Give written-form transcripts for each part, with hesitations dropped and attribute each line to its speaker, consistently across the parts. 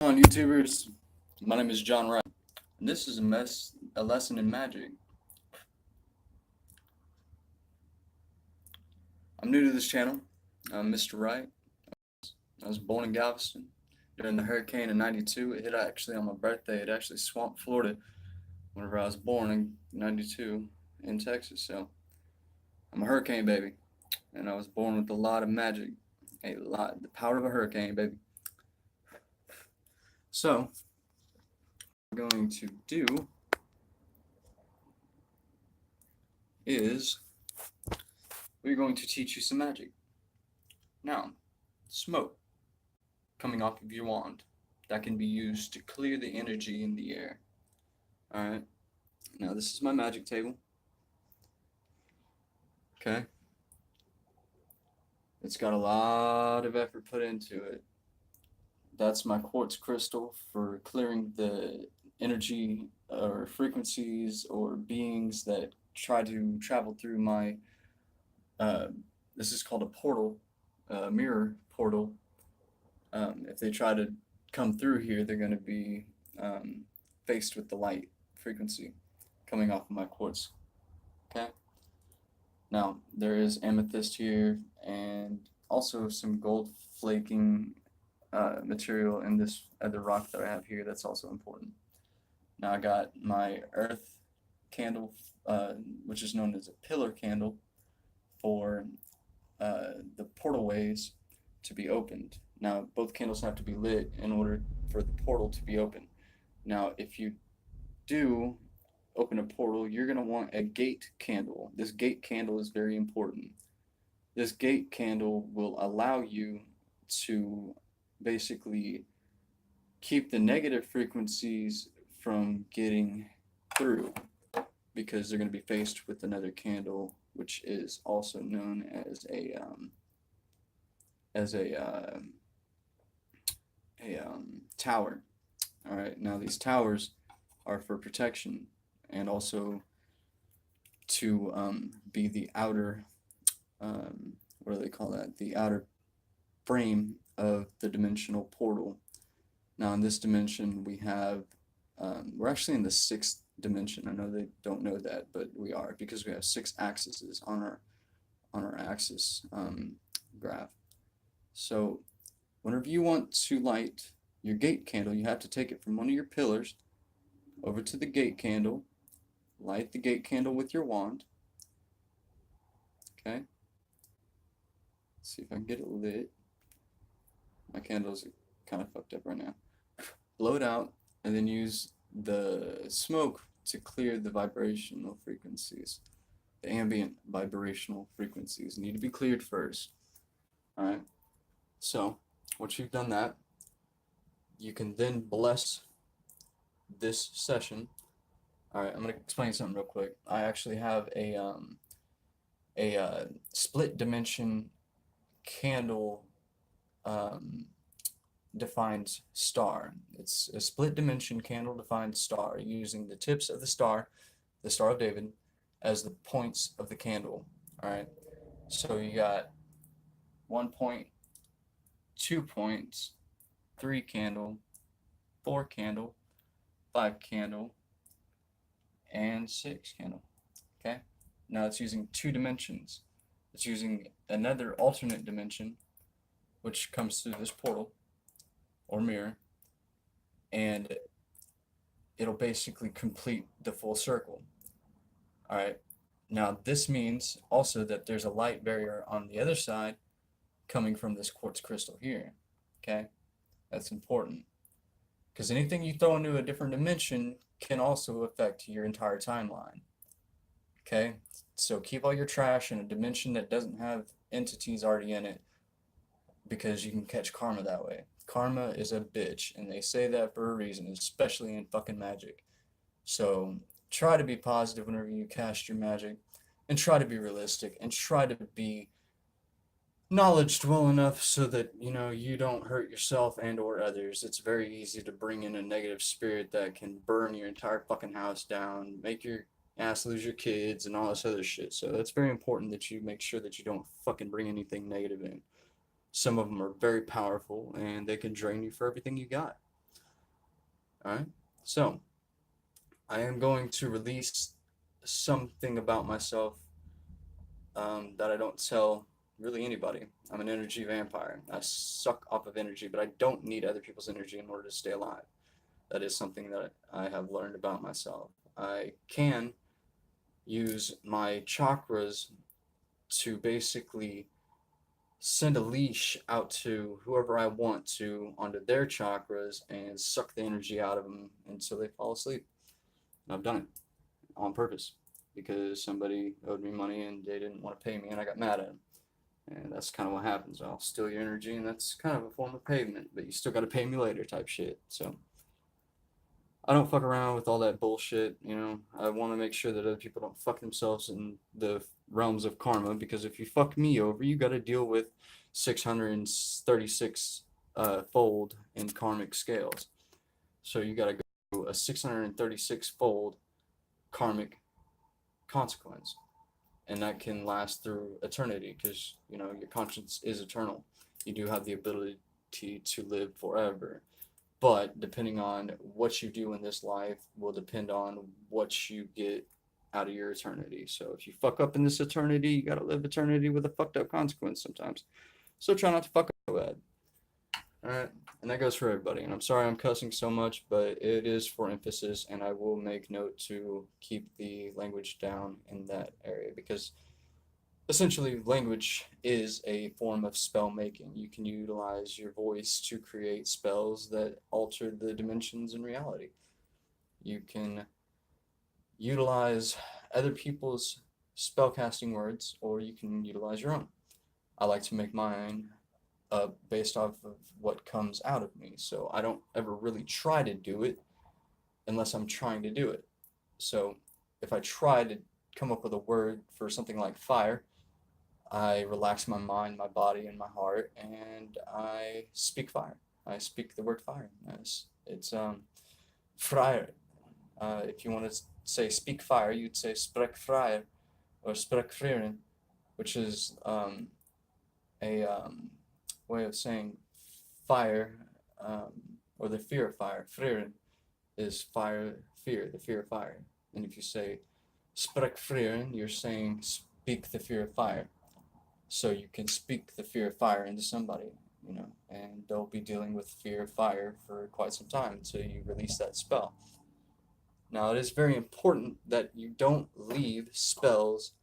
Speaker 1: On YouTubers, my name is John Wright, and this is a lesson in magic. I'm new to this channel. I'm Mr. Wright. I was born in Galveston during the hurricane in '92. It hit actually on my birthday. It actually swamped Florida whenever I was born in '92 in Texas. So I'm a hurricane baby, and I was born with a lot of magic, the power of a hurricane baby. So what we're going to do is we're going to teach you some magic. Now, smoke coming off of your wand that can be used to clear the energy in the air. Alright, now this is my magic table. Okay, it's got a lot of effort put into it. That's my quartz crystal for clearing the energy or frequencies or beings that try to travel through my. Uh, this is called a portal, a mirror portal. If they try to come through here, they're going to be faced with the light frequency coming off of my quartz. Okay. Now there is amethyst here, and also some gold flaking material in this other rock that I have here. That's also important. Now I got my earth candle, which is known as a pillar candle, for the portal ways to be opened. Now both candles have to be lit in order for the portal to be open. Now if you do open a portal, you're going to want a gate candle. This gate candle is very important. This gate candle will allow you to basically keep the negative frequencies from getting through, because they're going to be faced with another candle, which is also known as a tower. All right, now these towers are for protection and also to be the outer, what do they call that? The outer frame of the dimensional portal. Now in this dimension we have, we're actually in the sixth dimension. I know they don't know that, but we are, because we have 6 axes on our axis graph. So whenever you want to light your gate candle, you have to take it from one of your pillars over to the gate candle, light the gate candle with your wand. Okay. Let's see if I can get it lit. My candles are kind of fucked up right now. Blow it out, and then use the smoke to clear the vibrational frequencies. The ambient vibrational frequencies need to be cleared first. Alright, so once you've done that, you can then bless this session. Alright, I'm going to explain something real quick. I actually have a split dimension candle defined star. It's a split dimension candle defined star using the tips of the Star of David, as the points of the candle. All right, so you got 1 point, 2 points, 3 candle, 4 candle, 5 candle, and 6 candle. Okay, now it's using 2 dimensions. It's using another alternate dimension, which comes through this portal or mirror, and it'll basically complete the full circle. All right, now this means also that there's a light barrier on the other side coming from this quartz crystal here. Okay, that's important, because anything you throw into a different dimension can also affect your entire timeline. Okay, so keep all your trash in a dimension that doesn't have entities already in it, because you can catch karma that way. Karma is a bitch, and they say that for a reason, especially in fucking magic. So try to be positive whenever you cast your magic, and try to be realistic, and try to be knowledged well enough so that you don't hurt yourself and or others. It's very easy to bring in a negative spirit that can burn your entire fucking house down, make your ass lose your kids and all this other shit. So it's very important that you make sure that you don't fucking bring anything negative in. Some of them are very powerful, and they can drain you for everything you got. All right. So I am going to release something about myself that I don't tell really anybody. I'm an energy vampire. I suck off of energy, but I don't need other people's energy in order to stay alive. That is something that I have learned about myself. I can use my chakras to basically send a leash out to whoever I want to onto their chakras and suck the energy out of them until they fall asleep. And I've done it on purpose because somebody owed me money and they didn't want to pay me and I got mad at them. And that's kind of what happens. I'll steal your energy and that's kind of a form of payment, but you still got to pay me later type shit. So I don't fuck around with all that bullshit, you know. I want to make sure that other people don't fuck themselves in the realms of karma because if you fuck me over, you got to deal with 636 fold in karmic scales. So you got to go a 636 fold karmic consequence. And that can last through eternity because, you know, your conscience is eternal. You do have the ability to live forever. But depending on what you do in this life will depend on what you get out of your eternity. So if you fuck up in this eternity, you got to live eternity with a fucked up consequence sometimes. So try not to fuck up bad. All right, and that goes for everybody. And I'm sorry I'm cussing so much, but it is for emphasis, and I will make note to keep the language down in that area because essentially language is a form of spell making. You can utilize your voice to create spells that alter the dimensions in reality. You can utilize other people's spellcasting words, or you can utilize your own. I like to make mine based off of what comes out of me. So I don't ever really try to do it unless I'm trying to do it. So if I try to come up with a word for something like fire, I relax my mind, my body, and my heart, and I speak fire. I speak the word fire. It's Freier. If you want to say speak fire, you'd say sprek freier or sprek frieren, which is a way of saying fire um, or the fear of fire. Frieren is fire, fear, the fear of fire. And if you say sprek frieren, you're saying speak the fear of fire. So you can speak the fear of fire into somebody, you know, and they'll be dealing with fear of fire for quite some time until you release that spell. Now, it is very important that you don't leave spells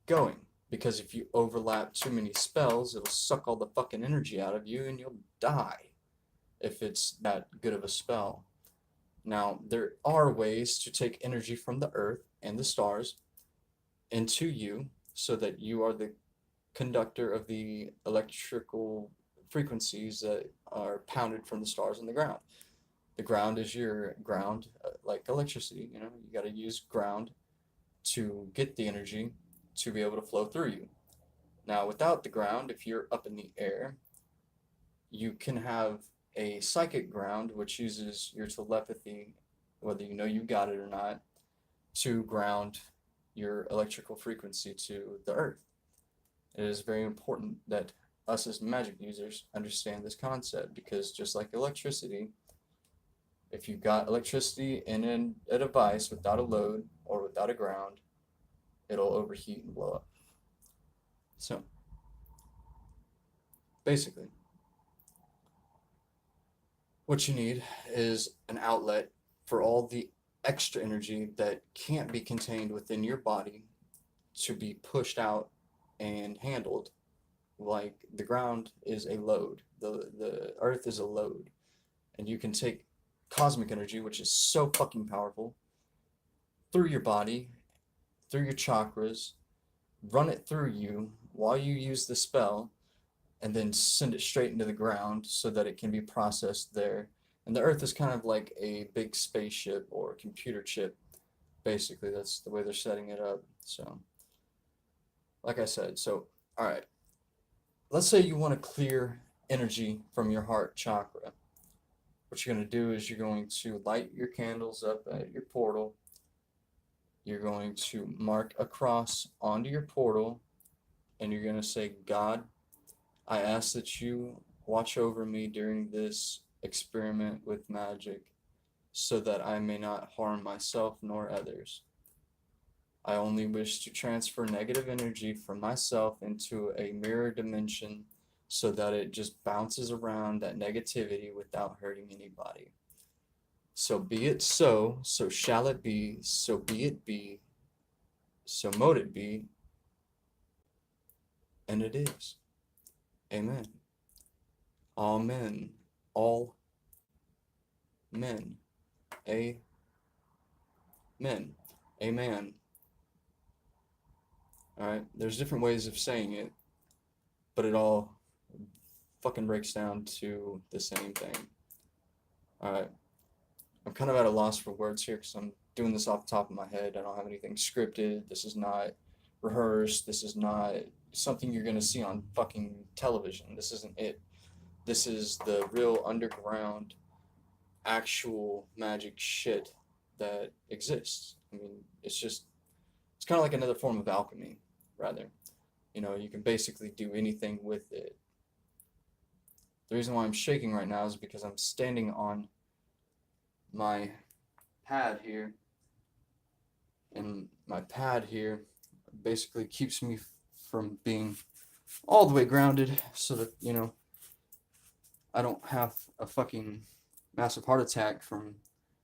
Speaker 1: going, because if you overlap too many spells, it'll suck all the fucking energy out of you and you'll die if it's that good of a spell. Now, there are ways to take energy from the earth and the stars into you so that you are the conductor of the electrical frequencies that are pounded from the stars and the ground. The ground is your ground, like electricity. You know, you got to use ground to get the energy to be able to flow through you. Now, without the ground, if you're up in the air, you can have a psychic ground, which uses your telepathy, whether you know you got it or not, to ground your electrical frequency to the earth. It is very important that us as magic users understand this concept because just like electricity, if you've got electricity in a device without a load or without a ground, it'll overheat and blow up. So, basically, what you need is an outlet for all the extra energy that can't be contained within your body to be pushed out and handled. Like the ground is a load, the earth is a load, and you can take cosmic energy, which is so fucking powerful, through your body, through your chakras, run it through you while you use the spell, and then send it straight into the ground so that it can be processed there. And the earth is kind of like a big spaceship or computer chip. Basically, that's the way they're setting it up. So, like I said, so, all right. Let's say you want to clear energy from your heart chakra. What you're going to do is you're going to light your candles up at your portal. You're going to mark a cross onto your portal, and you're going to say, God, I ask that you watch over me during this experiment with magic. so that I may not harm myself nor others. I only wish to transfer negative energy from myself into a mirror dimension so that it just bounces around that negativity without hurting anybody. So be it so, so shall it be, so be it be, so mote it be, and it is. Amen. Amen. All men. Amen. Amen. Alright, there's different ways of saying it, but it all fucking breaks down to the same thing. Alright, I'm kind of at a loss for words here because I'm doing this off the top of my head. I don't have anything scripted. This is not rehearsed. This is not something you're gonna see on fucking television. This isn't it. This is the real underground, actual magic shit that exists. I mean, it's kind of like another form of alchemy, rather. You know, you can basically do anything with it. The reason why I'm shaking right now is because I'm standing on my pad here, and my pad here basically keeps me from being all the way grounded so that, you know, I don't have a fucking massive heart attack from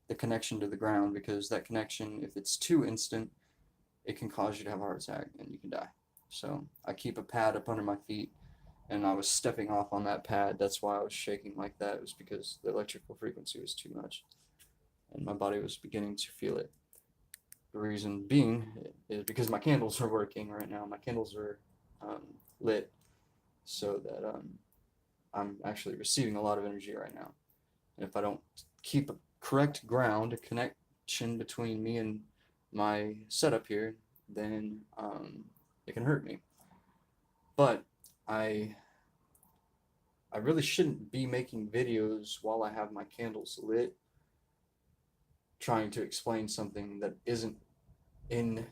Speaker 1: the connection to the ground, because that connection, if it's too instant, it can cause you to have a heart attack and you can die. So I keep a pad up under my feet, and I was stepping off on that pad. That's why I was shaking like that. It was because the electrical frequency was too much and my body was beginning to feel it. The reason being is because my candles are working right now. My candles are lit so that I'm actually receiving a lot of energy right now. And if I don't keep a correct ground, a connection between me and my setup here, then it can hurt me. But I really shouldn't be making videos while I have my candles lit, trying to explain something that isn't in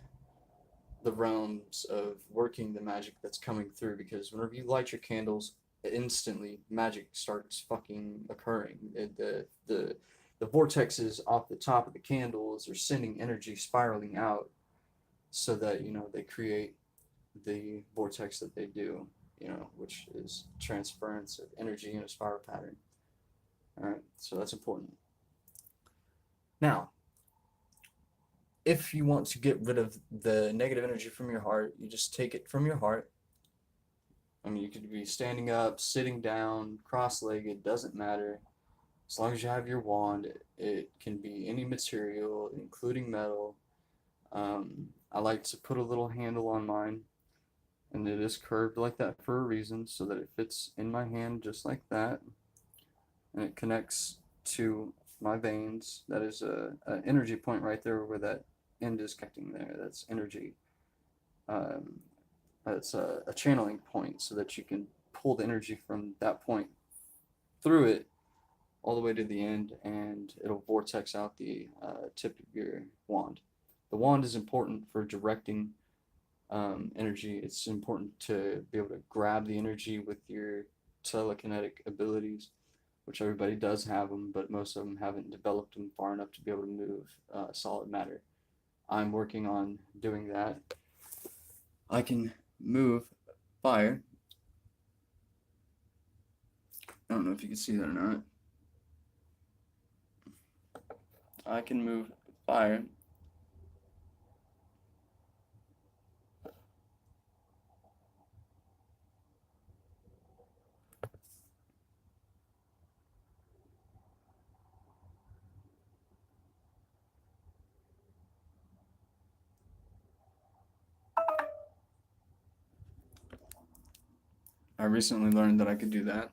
Speaker 1: the realms of working the magic that's coming through, because whenever you light your candles, instantly magic starts fucking occurring. The vortexes off the top of the candles are sending energy spiraling out so that, you know, they create the vortex that they do, you know, which is transference of energy in a spiral pattern. All right, so that's important. Now, if you want to get rid of the negative energy from your heart, you just take it from your heart. I mean, you could be standing up, sitting down, cross-legged, doesn't matter. As long as you have your wand, it can be any material, including metal. I like to put a little handle on mine, and it is curved like that for a reason, so that it fits in my hand just like that, and it connects to my veins. That is an energy point right there where that end is connecting there. That's energy. Um, that's a channeling point so that you can pull the energy from that point through it all the way to the end, and it'll vortex out the tip of your wand. The wand is important for directing energy. It's important to be able to grab the energy with your telekinetic abilities, which everybody does have them, but most of them haven't developed them far enough to be able to move solid matter. I'm working on doing that. I can move fire. I don't know if you can see that or not. I can move fire. I recently learned that I could do that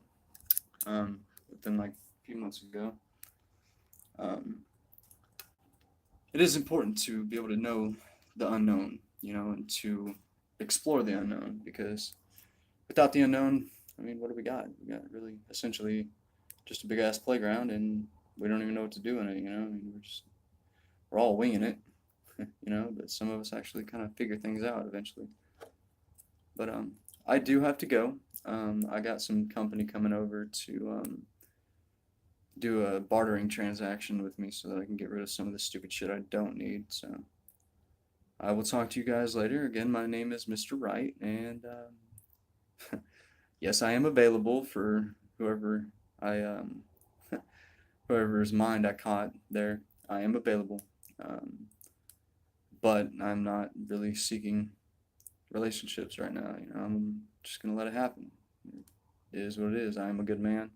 Speaker 1: within like a few months ago. Um, it is important to be able to know the unknown, you know, and to explore the unknown, because without the unknown, I mean, what do we got? We got really essentially just a big ass playground, and we don't even know what to do in it, you know? I mean, we're all winging it, you know, but some of us actually kind of figure things out eventually. But I do have to go. I got some company coming over to do a bartering transaction with me so that I can get rid of some of the stupid shit I don't need. So I will talk to you guys later. Again, my name is Mr. Wright, and yes, I am available for whoever I whoever's mind I caught there. I am available, but I'm not really seeking relationships right now. I'm just gonna let it happen. It is what it is. I am a good man.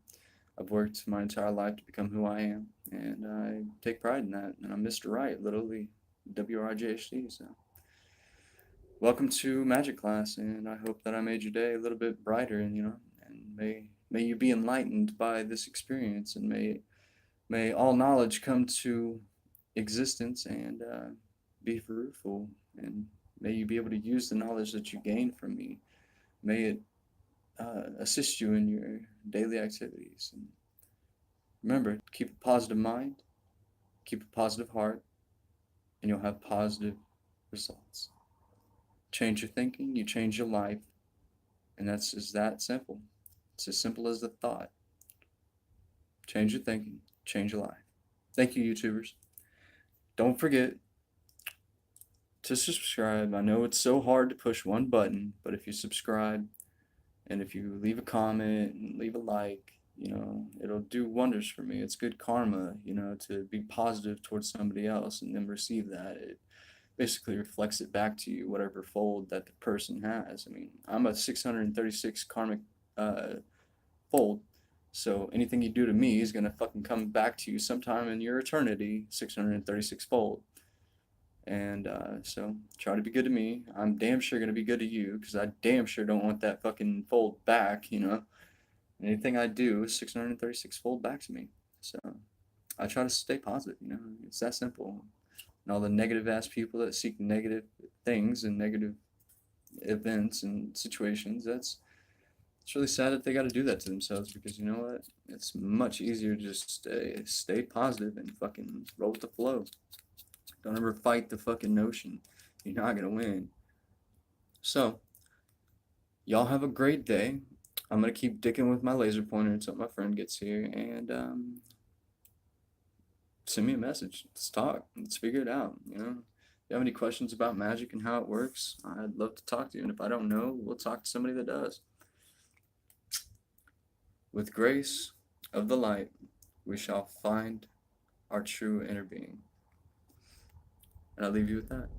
Speaker 1: I've worked my entire life to become who I am, and I take pride in that. And I'm Mr. Right, literally WRIGHT. So, welcome to Magic class, and I hope that I made your day a little bit brighter. And and may you be enlightened by this experience, and may all knowledge come to existence and be fruitful, and may you be able to use the knowledge that you gain from me. May it assist you in your daily activities. And remember, keep a positive mind, keep a positive heart, and you'll have positive results. Change your thinking, you change your life, and that's just that simple. It's as simple as the thought. Change your thinking, change your life. Thank you, YouTubers. Don't forget to subscribe. I know it's so hard to push one button, but if you subscribe and if you leave a comment and leave a like, it'll do wonders for me. It's good karma, to be positive towards somebody else and then receive that. It basically reflects it back to you, whatever fold that the person has. I mean, I'm a 636 karmic fold, so anything you do to me is gonna fucking come back to you sometime in your eternity, 636 fold. And so try to be good to me. I'm damn sure gonna be good to you, because I damn sure don't want that fucking fold back, Anything I do is 636 fold back to me. So I try to stay positive, It's that simple. And all the negative ass people that seek negative things and negative events and situations, it's really sad that they got to do that to themselves, because you know what? It's much easier to just stay positive and fucking roll with the flow. Don't ever fight the fucking notion. You're not gonna win. So, y'all have a great day. I'm gonna keep dicking with my laser pointer until my friend gets here, and send me a message. Let's talk. Let's figure it out. If you have any questions about magic and how it works, I'd love to talk to you. And if I don't know, we'll talk to somebody that does. With grace of the light, we shall find our true inner being. And I'll leave you with that.